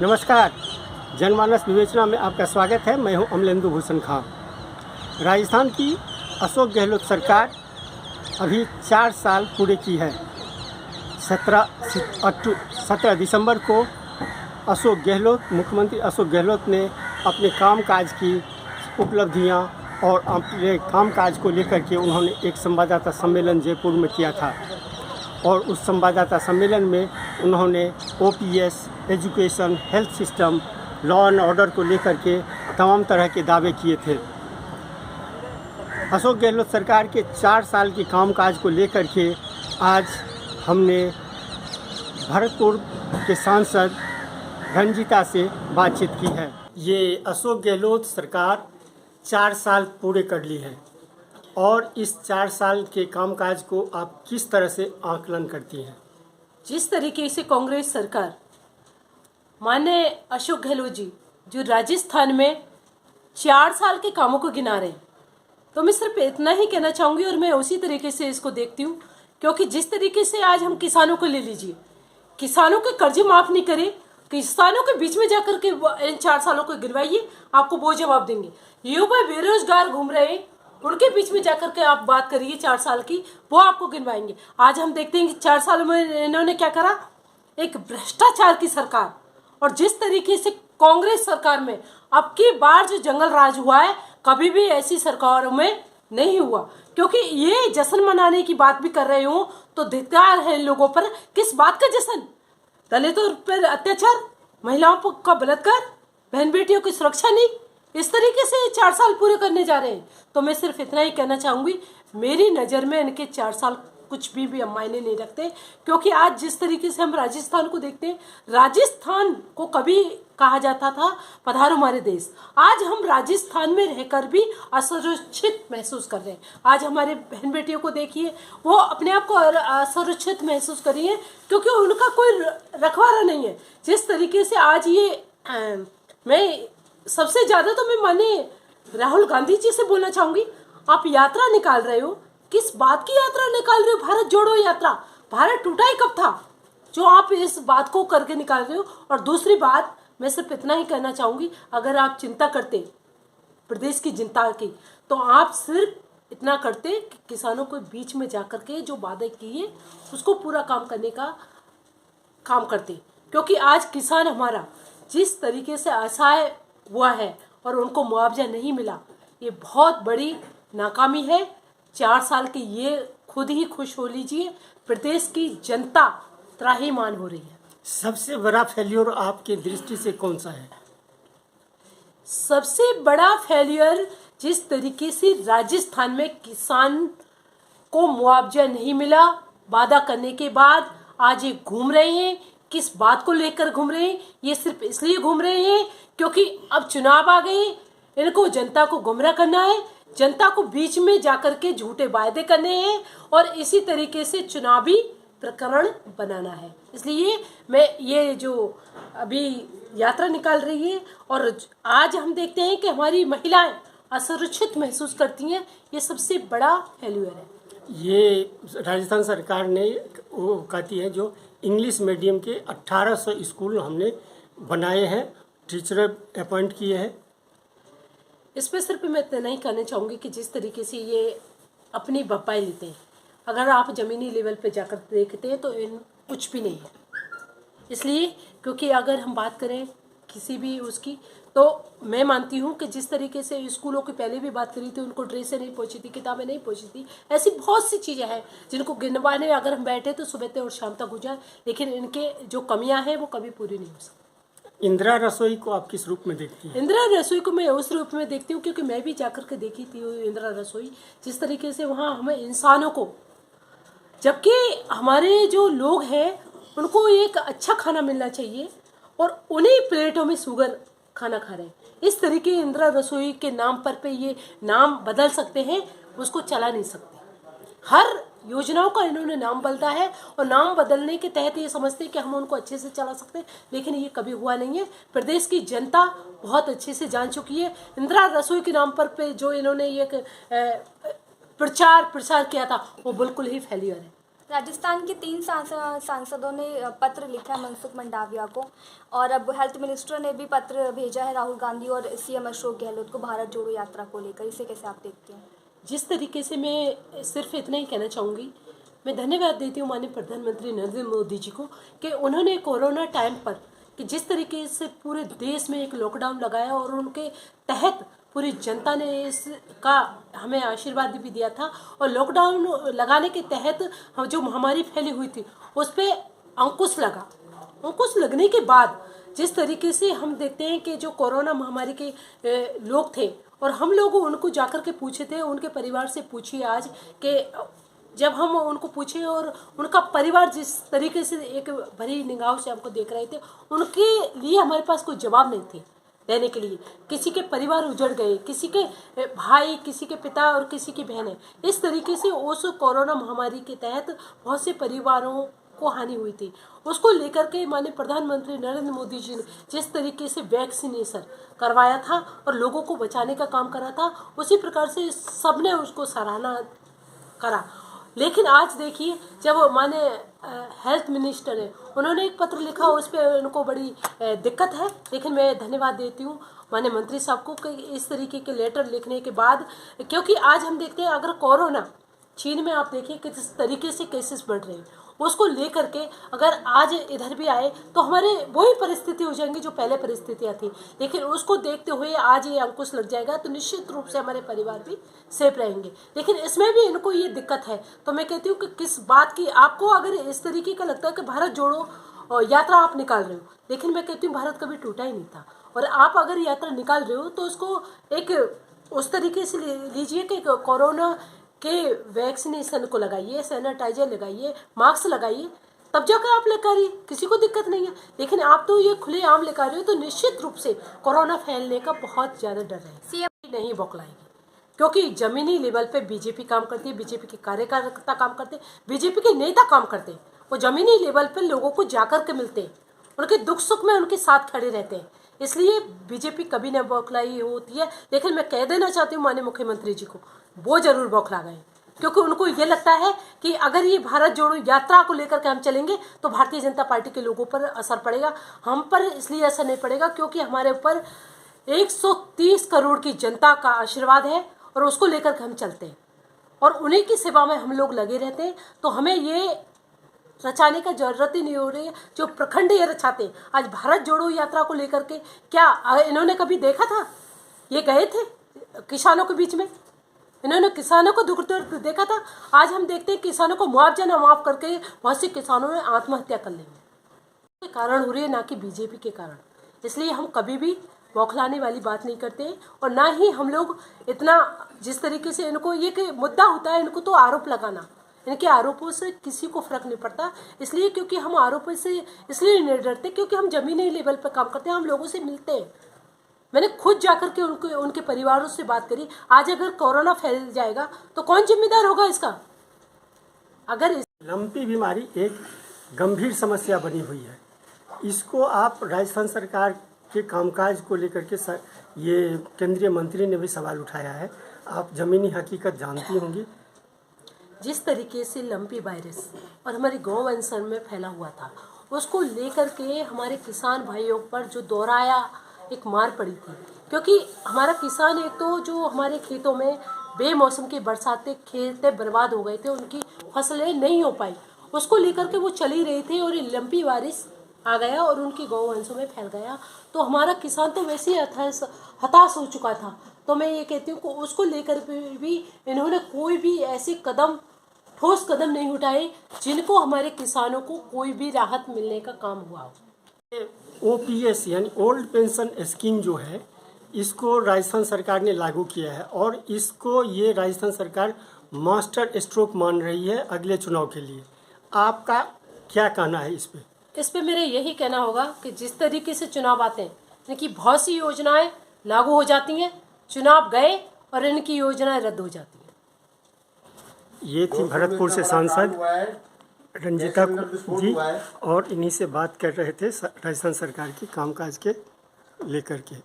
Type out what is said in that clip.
नमस्कार, जनमानस विवेचना में आपका स्वागत है। मैं हूं अमलेंदु भूषण खां। राजस्थान की अशोक गहलोत सरकार अभी 4 साल पूरे की है। 17 दिसंबर को मुख्यमंत्री अशोक गहलोत ने अपने कामकाज की उपलब्धियां और अपने कामकाज को लेकर के उन्होंने एक संवाददाता सम्मेलन जयपुर में किया था और उस संवाददाता सम्मेलन में उन्होंने OPS, education, health system, law and order को लेकर के तमाम तरह के दावे किए थे। अशोक गहलोत सरकार के 4 साल के कामकाज को लेकर के आज हमने भरतपुर के सांसद रंजीता से बातचीत की है। ये अशोक गहलोत सरकार 4 साल पूरे कर ली है और इस 4 साल के कामकाज को आप किस तरह से आकलन करती हैं? जिस तरीके से कांग्रेस सरकार माननीय अशोक गहलोत जी जो राजस्थान में 4 साल के कामों को गिना रहे हैं, तो मैं सिर्फ इतना ही कहना चाहूँगी और मैं उसी तरीके से इसको देखती हूँ, क्योंकि जिस तरीके से आज हम किसानों को ले लीजिए, किसानों के कर्जे माफ़ नहीं करे, किसानों के बीच में जाकर के इन 4 सालों को गिरवाइए, आपको वो जवाब देंगे। युवा बेरोजगार घूम रहे हैं, उनके बीच में जाकर के आप बात करिए 4 साल की, वो आपको गिनवाएंगे। आज हम देखते हैं कि 4 सालों में इन्होंने क्या करा, एक भ्रष्टाचार की सरकार। और जिस तरीके से कांग्रेस सरकार में अब की बार जो जंगल राज हुआ है, कभी भी ऐसी सरकारों में नहीं हुआ। क्योंकि ये जश्न मनाने की बात भी कर रहे हो तो धिक्कार है इन लोगों पर। किस बात का जश्न? दलितों पर अत्याचार, महिलाओं का बलात्कार, बहन बेटियों की सुरक्षा नहीं, इस तरीके से 4 साल पूरे करने जा रहे हैं। तो मैं सिर्फ इतना ही कहना चाहूँगी, मेरी नज़र में इनके 4 साल कुछ भी मायने नहीं रखते। क्योंकि आज जिस तरीके से हम राजस्थान को देखते हैं, राजस्थान को कभी कहा जाता था पधारो हमारे देश। आज हम राजस्थान में रहकर भी असुरक्षित महसूस कर रहे हैं। आज हमारे बहन बेटियों को देखिए, वो अपने आप को असुरक्षित महसूस कर रही है क्योंकि उनका कोई रखवाला नहीं है। जिस तरीके से आज ये मैं सबसे ज़्यादा तो मैं माने राहुल गांधी जी से बोलना चाहूँगी, आप यात्रा निकाल रहे हो, किस बात की यात्रा निकाल रहे हो? भारत जोड़ो यात्रा। भारत टूटा ही कब था जो आप इस बात को करके निकाल रहे हो? और दूसरी बात, मैं सिर्फ इतना ही कहना चाहूँगी, अगर आप चिंता करते प्रदेश की जनता की, तो आप सिर्फ इतना करते कि किसानों को बीच में जाकर के जो वादे किए उसको पूरा काम करने का काम करते। क्योंकि आज किसान हमारा जिस तरीके से असहाय हुआ है और उनको मुआवजा नहीं मिला, ये बहुत बड़ी नाकामी है। 4 साल की ये खुद ही खुश हो लीजिए, प्रदेश की जनता त्राहिमाम हो रही है। सबसे बड़ा फेल्योर आपकी दृष्टि से कौन सा है? सबसे बड़ा फेल्योर जिस तरीके से राजस्थान में किसान को मुआवजा नहीं मिला, वादा करने के बाद आज ये घूम रहे हैं। किस बात को लेकर घूम रहे हैं? ये सिर्फ इसलिए घूम रहे हैं क्योंकि अब चुनाव आ गए, इनको जनता को गुमराह करना है, जनता को बीच में जाकर के झूठे वायदे करने हैं और इसी तरीके से चुनावी प्रकरण बनाना है। इसलिए मैं ये जो अभी यात्रा निकाल रही है और आज हम देखते हैं कि हमारी महिलाएं असुरक्षित महसूस करती हैं, ये सबसे बड़ा फेल्यूर है। ये राजस्थान सरकार ने वो कहती है जो इंग्लिश मीडियम के 1800 स्कूल हमने बनाए हैं, टीचर अपॉइंट किए हैं। इस पर सिर्फ मैं इतना ही कहना चाहूँगी कि जिस तरीके से ये अपनी भरपाई लेते हैं, अगर आप ज़मीनी लेवल पे जाकर देखते हैं तो इन कुछ भी नहीं है। इसलिए क्योंकि अगर हम बात करें किसी भी उसकी, तो मैं मानती हूँ कि जिस तरीके से स्कूलों की पहले भी बात करी थी, उनको ड्रेसें नहीं पहुँची थी, किताबें नहीं पहुँची थी, ऐसी बहुत सी चीज़ें हैं जिनको गिनवाने अगर हम बैठे तो सुबह से और शाम तक हो जाए, लेकिन इनके जो कमियाँ हैं वो कभी पूरी नहीं हो सकती। इंदिरा रसोई को आप किस रूप में देखती हैं? इंदिरा रसोई को मैं उस रूप में देखती हूँ क्योंकि मैं भी जाकर के देखी थी इंदिरा रसोई। जिस तरीके से वहाँ हमें इंसानों को, जबकि हमारे जो लोग हैं उनको एक अच्छा खाना मिलना चाहिए और उन्हीं प्लेटों में शुगर खाना खा रहे हैं। इस तरीके इंदिरा रसोई के नाम पर ये नाम बदल सकते हैं, उसको चला नहीं सकते। हर योजनाओं का इन्होंने नाम बदला है और नाम बदलने के तहत ये समझते हैं कि हम उनको अच्छे से चला सकते हैं, लेकिन ये कभी हुआ नहीं है। प्रदेश की जनता बहुत अच्छे से जान चुकी है। इंदिरा रसोई के नाम पर जो इन्होंने ये प्रचार प्रसार किया था वो बिल्कुल ही फेलियर है। राजस्थान के 3 सांसदों ने पत्र लिखा है मनसुख मंडाविया को, और अब हेल्थ मिनिस्टर ने भी पत्र भेजा है राहुल गांधी और सीएम अशोक गहलोत को भारत जोड़ो यात्रा को लेकर। इसे कैसे आप देखते हैं? जिस तरीके से, मैं सिर्फ इतना ही कहना चाहूँगी, मैं धन्यवाद देती हूँ माननीय प्रधानमंत्री नरेंद्र मोदी जी को कि उन्होंने कोरोना टाइम पर कि जिस तरीके से पूरे देश में एक लॉकडाउन लगाया और उनके तहत पूरी जनता ने इसका हमें आशीर्वाद भी दिया था, और लॉकडाउन लगाने के तहत जो महामारी फैली हुई थी उस पर अंकुश लगा। अंकुश लगने के बाद जिस तरीके से हम देखते हैं कि जो कोरोना महामारी के लोग थे, और हम लोग उनको जाकर के पूछे थे, उनके परिवार से पूछिए आज कि जब हम उनको पूछे और उनका परिवार जिस तरीके से एक भरी निगाहों से हमको देख रहे थे, उनके लिए हमारे पास कोई जवाब नहीं थे देने के लिए। किसी के परिवार उजड़ गए, किसी के भाई, किसी के पिता और किसी की बहनें। इस तरीके से उस कोरोना महामारी के तहत बहुत से परिवारों को हानि हुई थी। उसको लेकर के माननीय प्रधानमंत्री नरेंद्र मोदी जी ने जिस तरीके से वैक्सीनेशन करवाया था और लोगों को बचाने का काम करा था, उसी प्रकार से सबने उसको सराहना करा। लेकिन आज देखिए, जब माननीय हेल्थ मिनिस्टर है, उन्होंने एक पत्र लिखा, उस पर उनको बड़ी दिक्कत है। लेकिन मैं धन्यवाद देती हूँ माननीय मंत्री साहब को कि इस तरीके के लेटर लिखने के बाद, क्योंकि आज हम देखते हैं अगर कोरोना चीन में आप देखिए किस तरीके से केसेस बढ़ रहे हैं, उसको लेकर के अगर आज इधर भी आए तो हमारे वही परिस्थिति हो जाएंगी जो पहले परिस्थितियाँ थी। लेकिन उसको देखते हुए आज ये अंकुश लग जाएगा तो निश्चित रूप से हमारे परिवार भी सेफ रहेंगे। लेकिन इसमें भी इनको ये दिक्कत है। तो मैं कहती हूँ कि किस बात की आपको अगर इस तरीके का लगता है कि भारत जोड़ो यात्रा आप निकाल रहे हो, लेकिन मैं कहती हूँ भारत कभी टूटा ही नहीं था। और आप अगर यात्रा निकाल रहे हो तो उसको एक उस तरीके से लीजिए कि कोरोना के वैक्सीनेशन को लगाइए, सैनिटाइजर लगाइए, मास्क लगाइए, तब जाकर आप लेकर आइए, किसी को दिक्कत नहीं है। लेकिन आप तो ये खुले आम लेकर रहे हो तो निश्चित रूप से कोरोना फैलने का बहुत ज़्यादा डर है। सीएम नहीं बौखलाएगी, क्योंकि जमीनी लेवल पे बीजेपी काम करती है, बीजेपी के कार्यकर्ता काम करते हैं, बीजेपी के नेता काम करते हैं। वो जमीनी लेवल पे लोगों को जाकर के मिलते हैं, उनके दुख सुख में उनके साथ खड़े रहते हैं। इसलिए बीजेपी कभी न बौखलाई होती है। लेकिन मैं कह देना चाहती हूँ माननीय मुख्यमंत्री जी को, वो जरूर बौखला गए, क्योंकि उनको ये लगता है कि अगर ये भारत जोड़ो यात्रा को लेकर के हम चलेंगे तो भारतीय जनता पार्टी के लोगों पर असर पड़ेगा। हम पर इसलिए असर नहीं पड़ेगा क्योंकि हमारे ऊपर 130 करोड़ की जनता का आशीर्वाद है और उसको लेकर के हम चलते हैं और उन्हीं की सेवा में हम लोग लगे रहते हैं। तो हमें ये रचाने का जरूरत ही नहीं हो रही है जो प्रखंड ये रचाते हैं। आज भारत जोड़ो यात्रा को लेकर के क्या इन्होंने कभी देखा था? ये गए थे किसानों के बीच में, इन्होंने किसानों को दुख दर्द देखा था? आज हम देखते हैं किसानों को मुआवजा न माफ करके बहुत से किसानों ने आत्महत्या कर ली है। कारण हो रही है ना कि बीजेपी के कारण। इसलिए हम कभी भी बौखलाने वाली बात नहीं करते और ना ही हम लोग इतना जिस तरीके से इनको ये मुद्दा होता है, इनको तो आरोप लगाना, इनके आरोपों से किसी को फर्क नहीं पड़ता। इसलिए क्योंकि हम आरोपों से इसलिए नहीं डरते क्योंकि हम जमीनी लेवल पर काम करते हैं, हम लोगों से मिलते हैं। मैंने खुद जाकर के उनके परिवारों से बात करी। आज अगर कोरोना फैल जाएगा तो कौन जिम्मेदार होगा इसका? अगर लंपी बीमारी एक गंभीर समस्या बनी हुई है, इसको आप राजस्थान सरकार के कामकाज को लेकर के ये केंद्रीय मंत्री ने भी सवाल उठाया है। आप जमीनी हकीकत जानती होंगी। जिस तरीके से लंपी वायरस और हमारे गौ वंशन में फैला हुआ था, उसको लेकर के हमारे किसान भाइयों पर जो दोहराया एक मार पड़ी थी, क्योंकि हमारा किसान एक तो जो हमारे खेतों में बेमौसम की बरसातें खेतें बर्बाद हो गए थे, उनकी फसलें नहीं हो पाई, उसको लेकर के वो चली रही थी और ये लंपी वायरस आ गया और उनकी गौ वंशों में फैल गया। तो हमारा किसान तो वैसे ही हताश हो चुका था। तो मैं ये कहती हूँ कि उसको लेकर भी इन्होंने कोई भी ऐसे ठोस कदम नहीं उठाए जिनको हमारे किसानों को कोई भी राहत मिलने का काम हुआ हो। OPS यानी ओल्ड पेंशन स्कीम जो है, इसको राजस्थान सरकार ने लागू किया है और इसको ये राजस्थान सरकार मास्टर स्ट्रोक मान रही है अगले चुनाव के लिए। आपका क्या कहना है इस पे? इस पे मेरा यही कहना होगा कि जिस तरीके से चुनाव आते हैं, इनकी बहुत सी योजनाएं लागू हो जाती हैं, चुनाव गए और इनकी योजनाएं रद्द हो जाती हैं। ये थी भरतपुर से सांसद रंजीता जी और इन्हीं से बात कर रहे थे राजस्थान सरकार की कामकाज के लेकर के।